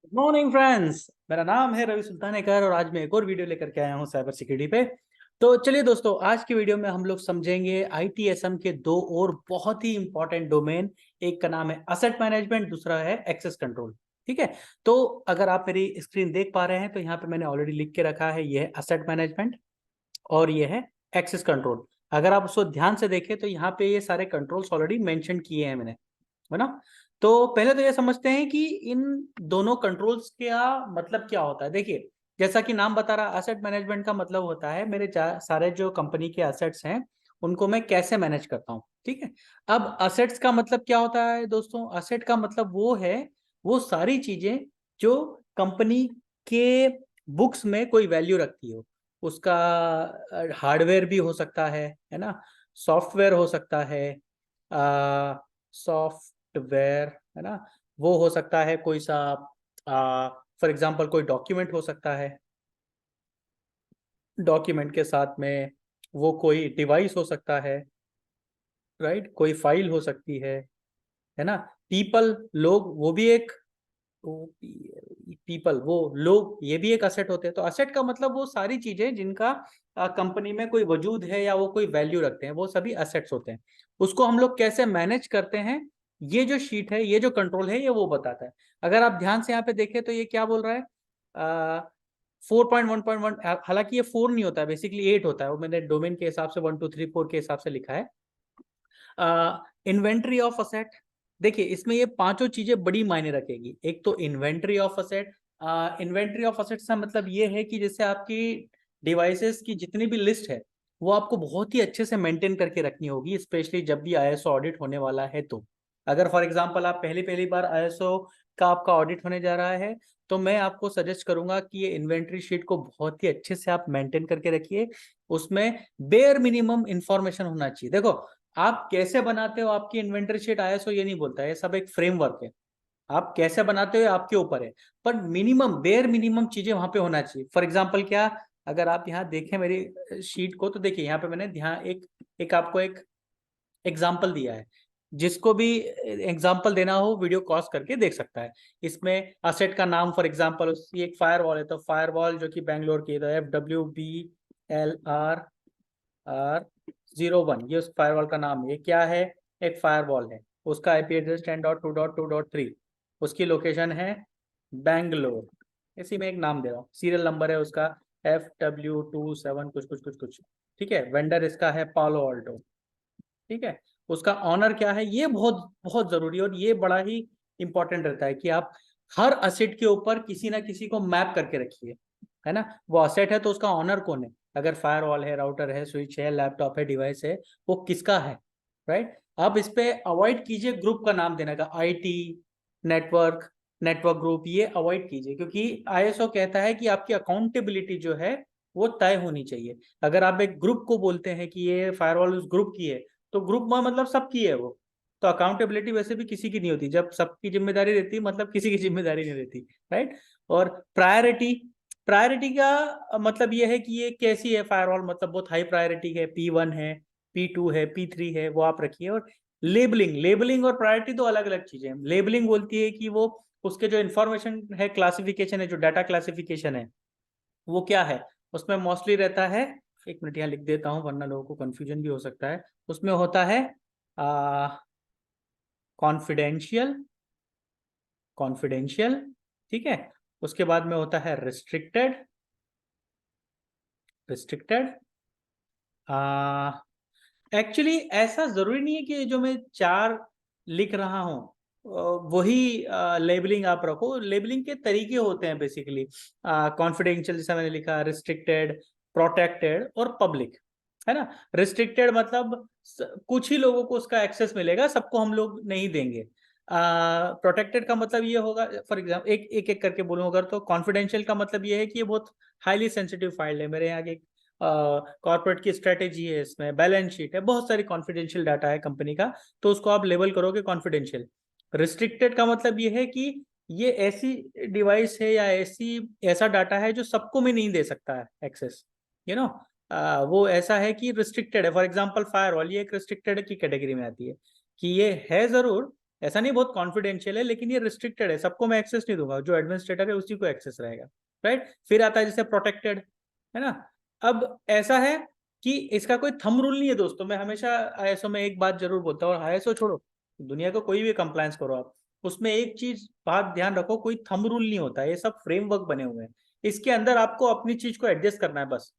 Good morning friends. मेरा नाम है रवि सुल्तानेकर और आज मैं एक और वीडियो लेकर के आया हूं साइबर सिक्योरिटी पे। तो चलिए दोस्तों, आज की वीडियो में हम लोग समझेंगे आईटीएसएम के दो और बहुत ही इंपॉर्टेंट डोमेन। एक का नाम है असेट मैनेजमेंट, दूसरा है एक्सेस कंट्रोल। ठीक है, तो अगर आप मेरी स्क्रीन देख पा रहे हैं तो यहाँ पे मैंने ऑलरेडी लिख के रखा है, ये है असेट मैनेजमेंट और ये है एक्सेस कंट्रोल। अगर आप उसको ध्यान से देखें तो यहाँ पे ये सारे कंट्रोल्स ऑलरेडी मेंशन किए हैं मैंने, है ना। तो पहले तो ये समझते हैं कि इन दोनों कंट्रोल्स का मतलब क्या होता है। देखिए, जैसा कि नाम बता रहा, एसेट मैनेजमेंट का मतलब होता है मेरे सारे जो कंपनी के एसेट्स हैं उनको मैं कैसे मैनेज करता हूँ। ठीक है, अब असेट्स का मतलब क्या होता है दोस्तों? असेट का मतलब वो है, वो सारी चीजें जो कंपनी के बुक्स में कोई वैल्यू रखती हो। उसका हार्डवेयर भी हो सकता है ना, सॉफ्टवेयर हो सकता है, सॉफ्टवेयर, है ना। वो हो सकता है कोई सा, फॉर एग्जांपल कोई डॉक्यूमेंट हो सकता है, डॉक्यूमेंट के साथ में वो कोई डिवाइस हो सकता है, राइट, कोई फाइल हो सकती है ना। पीपल, लोग, वो भी एक, पीपल, वो लोग, ये भी एक असेट होते हैं। तो असेट का मतलब वो सारी चीजें जिनका कंपनी में कोई वजूद है या वो कोई वैल्यू रखते हैं, वो सभी असेट्स होते हैं। उसको हम लोग कैसे मैनेज करते हैं, ये जो शीट है, ये जो कंट्रोल है, ये वो बताता है। अगर आप ध्यान से यहाँ पे देखें तो ये क्या बोल रहा है, 4.1.1। हालांकि ये 4 नहीं होता है, बेसिकली 8 होता है। वो मैंने डोमेन के हिसाब से 1 2 3 4 के हिसाब से लिखा है। इन्वेंट्री ऑफ असेट, देखिए इसमें ये पांचों चीजें बड़ी मायने रखेगी। एक तो inventory of asset, inventory of asset का मतलब ये है कि जैसे आपकी डिवाइसेस की जितनी भी लिस्ट है वो आपको बहुत ही अच्छे से मेंटेन करके रखनी होगी, स्पेशली जब भी आईएसओ ऑडिट होने वाला है। तो अगर फॉर एग्जांपल आप पहली पहली बार आईएसओ का आपका ऑडिट होने जा रहा है तो मैं आपको सजेस्ट करूंगा कि ये इन्वेंट्री शीट को बहुत ही अच्छे से आप मेंटेन करके रखिए। उसमें बेयर मिनिमम इंफॉर्मेशन होना चाहिए। देखो, आप कैसे बनाते हो आपकी इन्वेंटरी शीट, आईएसओ ये नहीं बोलता है, ये सब एक फ्रेमवर्क है। आप कैसे बनाते हो आपके ऊपर है, पर मिनिमम, बेयर मिनिमम चीजें वहां पे होना चाहिए। फॉर एग्जांपल क्या, अगर आप यहाँ देखें मेरी शीट को तो देखिए यहाँ पे मैंने ध्यान एक एक आपको एक एग्जाम्पल दिया है। जिसको भी एग्जाम्पल देना हो वीडियो कॉज करके देख सकता है। इसमें असेट का नाम, फॉर एग्जाम्पल उसकी एक फायरवॉल है, तो फायरवॉल जो कि बैंगलोर की, तो FWBLR01, ये उस फायरवॉल का नाम है। ये क्या है? एक फायरवॉल है। उसका आईपी एड्रेस 10.2.2.3, उसकी लोकेशन है बैंगलोर। इसी में एक नाम दे रहा हूँ, सीरियल नंबर है उसका FW27 कुछ कुछ कुछ कुछ। ठीक है, वेंडर इसका है पालो ऑल्टो। ठीक है, उसका ऑनर क्या है, ये बहुत बहुत जरूरी है और ये बड़ा ही इंपॉर्टेंट रहता है कि आप हर असेट के ऊपर किसी ना किसी को मैप करके रखिए, है ना। वो असेट है तो उसका ऑनर कौन है, अगर फायरवॉल है, राउटर है, स्विच है, लैपटॉप है, डिवाइस है, वो किसका है, राइट। अब इस पे अवॉइड कीजिए ग्रुप का नाम देने का, आईटी, नेटवर्क, नेटवर्क ग्रुप, ये अवॉइड कीजिए, क्योंकि आईएसओ कहता है कि आपकी अकाउंटेबिलिटी जो है वो तय होनी चाहिए। अगर आप एक ग्रुप को बोलते हैं कि ये फायरवॉल उस ग्रुप की है, तो ग्रुप में मतलब सबकी है वो। तो अकाउंटेबिलिटी वैसे भी किसी की नहीं होती, जब सबकी जिम्मेदारी रहती है मतलब किसी की जिम्मेदारी नहीं रहती, राइट। और प्रायोरिटी, प्रायोरिटी का मतलब ये है कि ये कैसी है फायरवॉल, मतलब बहुत हाई प्रायोरिटी है, P1 है, P2 है, P3 है, वो आप रखिए। और लेबलिंग, लेबलिंग और प्रायोरिटी दो अलग अलग चीजें हैं। लेबलिंग बोलती है कि वो उसके जो इन्फॉर्मेशन है, क्लासिफिकेशन है, जो डाटा क्लासिफिकेशन है, वो क्या है, उसमें मोस्टली रहता है, एक मिनट यहाँ लिख देता हूँ वरना लोगों को कंफ्यूजन भी हो सकता है। उसमें होता है कॉन्फिडेंशियल, कॉन्फिडेंशियल, ठीक है। उसके बाद में होता है रिस्ट्रिक्टेड, रिस्ट्रिक्टेड। एक्चुअली ऐसा जरूरी नहीं है कि जो मैं चार लिख रहा हूँ वही लेबलिंग आप रखो। लेबलिंग के तरीके होते हैं बेसिकली, कॉन्फिडेंशियल जैसा मैंने लिखा, रिस्ट्रिक्टेड, प्रोटेक्टेड और पब्लिक, है ना। रिस्ट्रिक्टेड मतलब कुछ ही लोगों को उसका एक्सेस मिलेगा, सबको हम लोग नहीं देंगे। प्रोटेक्टेड का मतलब ये होगा, फॉर एग्जाम्पल एक एक एक करके बोलूँ अगर, तो कॉन्फिडेंशियल का मतलब ये है कि ये बहुत हाईली सेंसिटिव फाइल है, मेरे यहाँ की कॉर्पोरेट की स्ट्रेटेजी है, इसमें बैलेंस शीट है, बहुत सारी कॉन्फिडेंशियल डाटा है कंपनी का, तो उसको आप लेबल करोगे कॉन्फिडेंशियल। रिस्ट्रिक्टेड का मतलब ये है कि ये ऐसी डिवाइस है या ऐसा डाटा है जो सबको मैं नहीं दे सकता है एक्सेस, यू नो। वो ऐसा है कि रिस्ट्रिक्टेड है। फॉर एग्जांपल फायरवॉल, ये एक रिस्ट्रिक्टेड की कैटेगरी में आती है कि ये है जरूर, ऐसा नहीं बहुत कॉन्फिडेंशियल है, लेकिन ये रिस्ट्रिक्टेड है, सबको मैं एक्सेस नहीं दूंगा, जो एडमिनिस्ट्रेटर है उसी को एक्सेस रहेगा, राइट। फिर आता है जैसे प्रोटेक्टेड, है ना। अब ऐसा है कि इसका कोई थंब रूल नहीं है दोस्तों। मैं हमेशा आईएसओ में एक बात जरूर बोलता हूँ, और आईएसओ छोड़ो, दुनिया को कोई भी कंप्लायंस करो आप, उसमें एक चीज बात ध्यान रखो, कोई थंब रूल नहीं होता है, ये सब फ्रेमवर्क बने हुए हैं, इसके अंदर आपको अपनी चीज को एडजस्ट करना है बस,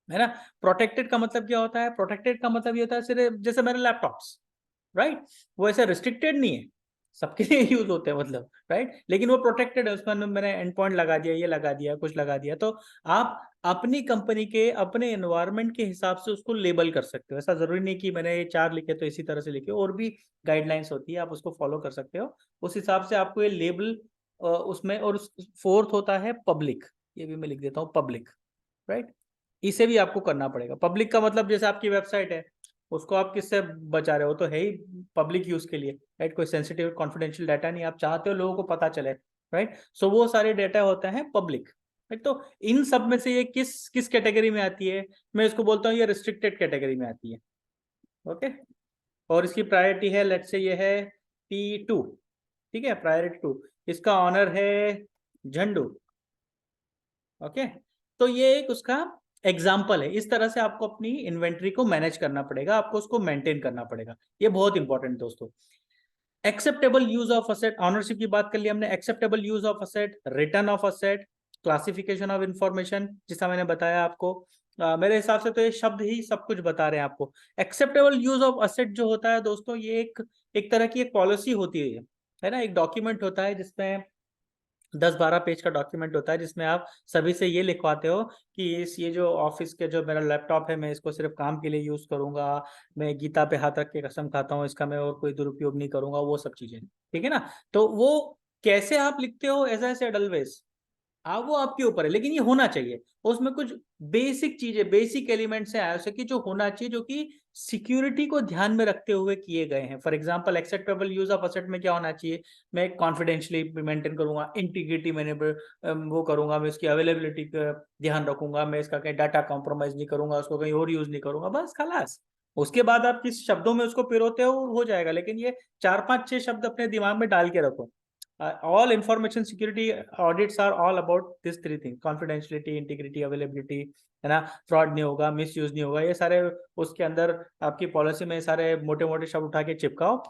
है ना। प्रोटेक्टेड का मतलब क्या होता है? प्रोटेक्टेड का मतलब ये होता है सिर्फ जैसे मेरे लैपटॉप्स, राइट, वो ऐसे रिस्ट्रिक्टेड नहीं है, सबके लिए यूज होते हैं मतलब, राइट, लेकिन वो प्रोटेक्टेड है, उसमें मैंने एंड पॉइंट लगा दिया, ये लगा दिया, कुछ लगा दिया, तो आप अपनी कंपनी के अपने एनवायरनमेंट के हिसाब से उसको लेबल कर सकते हो। ऐसा जरूरी नहीं कि मैंने ये 4 लिखे तो इसी तरह से लिखे, और भी गाइडलाइंस होती है, आप उसको फॉलो कर सकते हो, उस हिसाब से आपको ये लेबल उसमें। और फोर्थ होता है पब्लिक, ये भी मैं लिख देता हूँ पब्लिक, राइट, इसे भी आपको करना पड़ेगा। पब्लिक का मतलब जैसे आपकी वेबसाइट है, उसको आप किससे बचा रहे हो? तो है ही पब्लिक यूज के लिए, राइट, कोई सेंसिटिव कॉन्फिडेंशियल डाटा नहीं, आप चाहते हो लोगों को पता चले, राइट, सो वो सारे डाटा होते हैं पब्लिक, राइट। तो इन सब में से ये किस किस कैटेगरी में आती है? मैं इसको बोलता हूँ ये रिस्ट्रिक्टेड कैटेगरी में आती है, ओके। और इसकी प्रायोरिटी है, लेट्स से ये है P2, ठीक है, प्रायोरिटी 2, इसका ऑनर है झंडू, ओके। तो ये एक उसका एग्जाम्पल है। इस तरह से आपको अपनी इन्वेंट्री को मैनेज करना पड़ेगा, आपको उसको मेंटेन करना पड़ेगा, ये बहुत इंपॉर्टेंट दोस्तों। Acceptable use of asset, ownership की बात कर ली हमने, acceptable use of asset, return of asset, classification of information, जिसका मैंने बताया आपको। मेरे हिसाब से तो ये शब्द ही सब कुछ बता रहे हैं आपको। एक्सेप्टेबल यूज ऑफ असेट जो होता है दोस्तों, ये एक तरह की एक पॉलिसी होती है ना, एक डॉक्यूमेंट होता है जिसमें 10-12 पेज का डॉक्यूमेंट होता है, जिसमें आप सभी से ये लिखवाते हो कि ये जो ऑफिस के जो मेरा लैपटॉप है, मैं इसको सिर्फ काम के लिए यूज करूंगा, मैं गीता पे हाथ रख के कसम खाता हूँ, इसका मैं और कोई दुरुपयोग नहीं करूंगा, वो सब चीजें, ठीक है ना। तो वो कैसे आप लिखते हो एज एस एडलवेज, वो आपके ऊपर है, लेकिन ये होना चाहिए। उसमें कुछ बेसिक चीजें, बेसिक एलिमेंट्स हैं आईओएस की जो होना चाहिए, जो कि सिक्योरिटी को ध्यान में रखते हुए किए गए हैं। For example acceptable use of asset में क्या होना चाहिए? मैं कॉन्फिडेंशियली मेंटेन करूंगा, इंटीग्रिटी मैंने वो करूंगा, मैं इसकी अवेलेबिलिटी का ध्यान रखूंगा, मैं इसका कहीं डाटा कॉम्प्रोमाइज नहीं करूंगा, उसको कहीं और यूज नहीं करूंगा, बस खलास। उसके बाद आप किस शब्दों में उसको पिरोते हो जाएगा, लेकिन ये 4-5-6 शब्द अपने दिमाग में डाल के रखो। All information security audits are all about these 3 things: confidentiality, integrity, availability, है ना। फ्रॉड नहीं होगा, मिसयूज नहीं होगा, ये सारे उसके अंदर आपकी पॉलिसी में सारे मोटे मोटे शब्द उठा के चिपकाओ,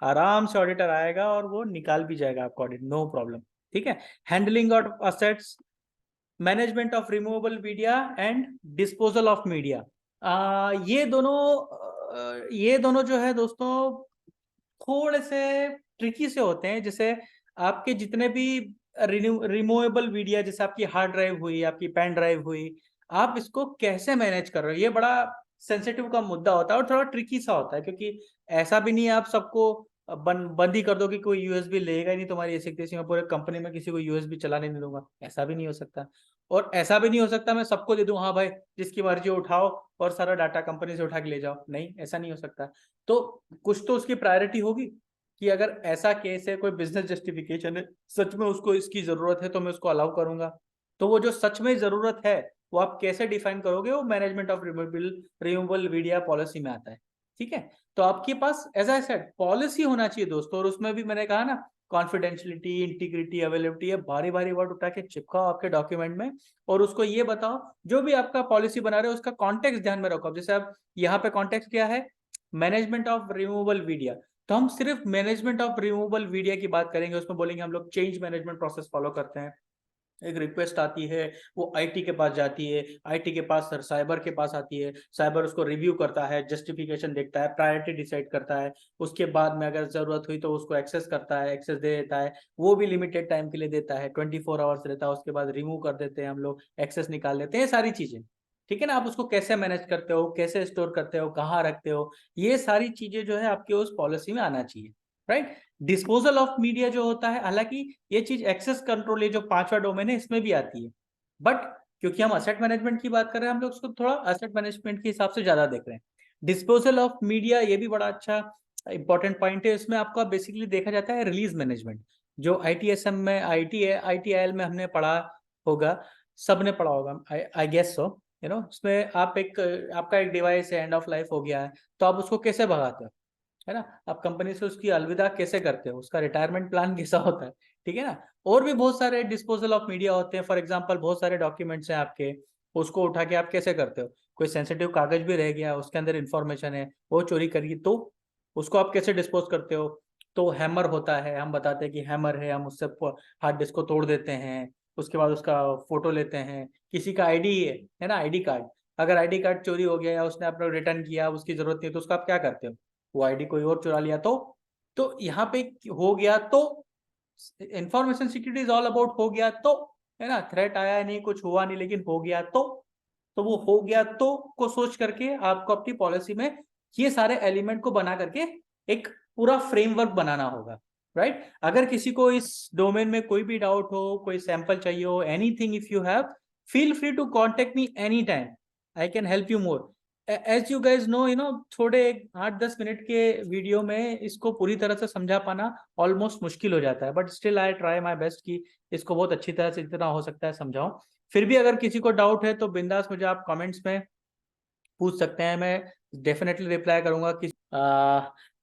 आराम से ऑडिटर आएगा और वो निकाल भी जाएगा आपको ऑडिट, नो प्रॉब्लम, ठीक है। Handling of assets, management of removable media and disposal of media, ये दोनों जो है दोस्तों थोड़े से ट्रिकी से होते हैं। जैसे आपके जितने भी रिमूवेबल मीडिया, जैसे आपकी हार्ड ड्राइव हुई, आपकी पेन ड्राइव हुई, आप इसको कैसे मैनेज कर रहे हो, ये बड़ा सेंसिटिव का मुद्दा होता है और थोड़ा ट्रिकी सा होता है, क्योंकि ऐसा भी नहीं है आप सबको बंद ही कर दो कि कोई यूएसबी लेगा ही नहीं तुम्हारी ऐसी तैसी, मैं पूरे कंपनी में किसी को यूएसबी चलाने नहीं दूंगा, ऐसा भी नहीं हो सकता। और ऐसा भी नहीं हो सकता मैं सबको दे दूं, हाँ भाई जिसकी मर्जी उठाओ और सारा डाटा कंपनी से उठा के ले जाओ, नहीं, ऐसा नहीं हो सकता। तो कुछ तो उसकी प्रायोरिटी होगी कि अगर ऐसा केस है, कोई बिजनेस जस्टिफिकेशन है, सच में उसको इसकी जरूरत है, तो मैं उसको अलाउ करूंगा। तो वो जो सच में जरूरत है, वो आप कैसे डिफाइन करोगे? वो management of removable media policy में आता है, ठीक है। तो आपके पास एज आई सेड पॉलिसी होना चाहिए दोस्तों, और उसमें भी मैंने कहा ना, कॉन्फिडेंशियलिटी, इंटीग्रिटी, अवेलेबिलिटी, ये भारी भारी वर्ड उठा के चिपकाओ आपके डॉक्यूमेंट में, और उसको ये बताओ, जो भी आपका पॉलिसी बना रहे हो उसका कॉन्टेक्स्ट ध्यान में रखो। जैसे आप यहाँ पे कॉन्टेक्स्ट क्या है? मैनेजमेंट ऑफ रिमूवेबल मीडिया, तो हम सिर्फ मैनेजमेंट ऑफ रिमूवेबल मीडिया की बात करेंगे, उसमें बोलेंगे हम लोग चेंज मैनेजमेंट प्रोसेस फॉलो करते हैं। एक रिक्वेस्ट आती है, वो आईटी के पास जाती है, आईटी के पास साइबर के पास आती है, साइबर उसको रिव्यू करता है, जस्टिफिकेशन देखता है, प्रायोरिटी डिसाइड करता है, उसके बाद में अगर जरूरत हुई तो उसको एक्सेस करता है, एक्सेस दे देता है, वो भी लिमिटेड टाइम के लिए देता है, 24 आवर्स रहता है, उसके बाद रिमूव कर देते हैं हम लोग, एक्सेस निकाल लेते हैं, सारी चीजें, ठीक है ना। आप उसको कैसे मैनेज करते हो, कैसे स्टोर करते हो, कहाँ रखते हो, ये सारी चीजें जो है आपके उस पॉलिसी में आना चाहिए, राइट। डिस्पोजल ऑफ मीडिया जो होता है, हालांकि ये चीज एक्सेस कंट्रोल, ये जो 5वां डोमेन है, इसमें भी आती है, बट क्योंकि हम असेट मैनेजमेंट की बात कर रहे हैं, हम लोग उसको थोड़ा असेट मैनेजमेंट के हिसाब से ज्यादा देख रहे हैं। डिस्पोजल ऑफ मीडिया, ये भी बड़ा अच्छा इंपॉर्टेंट पॉइंट है। इसमें आपका बेसिकली देखा जाता है रिलीज मैनेजमेंट, जो आईटीएसएम में, आईटीआईएल में हमने पढ़ा होगा, सबने पढ़ा होगा, आई गेस सो, उसमें आप आपका एक डिवाइस है, एंड ऑफ लाइफ हो गया है, तो आप उसको कैसे भगाते हो? है ना। अब कंपनी से उसकी अलविदा कैसे करते हो, उसका रिटायरमेंट प्लान कैसा होता है, ठीक है ना। और भी बहुत सारे डिस्पोजल ऑफ मीडिया होते हैं। फॉर एग्जांपल बहुत सारे डॉक्यूमेंट्स हैं आपके, उसको उठा के आप कैसे करते हो। कोई सेंसिटिव कागज भी रह गया, उसके अंदर इंफॉर्मेशन है, वो चोरी करिए तो उसको आप कैसे डिस्पोज करते हो। तो हैमर होता है, हम बताते हैं कि हैमर है, हम उससे हार्ड डिस्क को तोड़ देते हैं, उसके बाद उसका फोटो लेते हैं। किसी का आईडी है ना, आईडी कार्ड, अगर आईडी कार्ड चोरी हो गया या उसने अपना रिटर्न किया, उसकी जरूरत नहीं, तो उसका आप क्या करते हो, वो आईडी कोई और चुरा लिया तो यहाँ पे हो गया तो information security is all about हो गया तो, है ना। थ्रेट आया नहीं, कुछ हुआ नहीं, लेकिन हो गया तो वो हो गया तो को सोच करके आपको अपनी पॉलिसी में ये सारे एलिमेंट को बना करके एक पूरा फ्रेमवर्क बनाना होगा, राइट। अगर किसी को इस डोमेन में कोई भी डाउट हो, कोई सैंपल चाहिए हो, anything if you have, feel free to contact me any time, I can help you more. As you guys know, थोड़े 8-10 मिनट के वीडियो में इसको पूरी तरह से समझा पाना ऑलमोस्ट मुश्किल हो जाता है, but still I try my best कि इसको बहुत अच्छी तरह से जितना हो सकता है समझाऊं। फिर भी अगर किसी को डाउट है तो बिंदास मुझे आप कमेंट्स में पूछ सकते हैं, मैं डेफिनेटली रिप्लाई करूंगा कि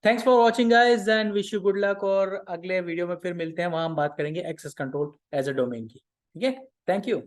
thanks for watching guys and wish you good luck. और अगले वीडियो में फिर मिलते हैं, वहां हम बात करेंगे access control as a domain की, ठीक है। Thank you.